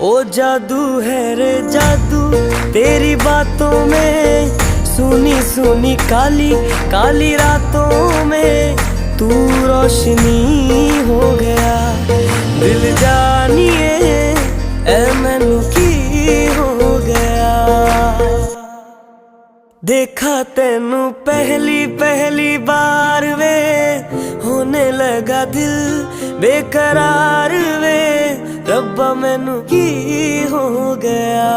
ओ जादू है रे जादू तेरी बातों में, सुनी सुनी काली काली रातों में तू रोशनी हो गया। दिल जानिए ऐ मैनू की हो गया। देखा तेनू पहली पहली बार वे, होने लगा दिल बेकरार वे। रब्बा मैनू की हो गया।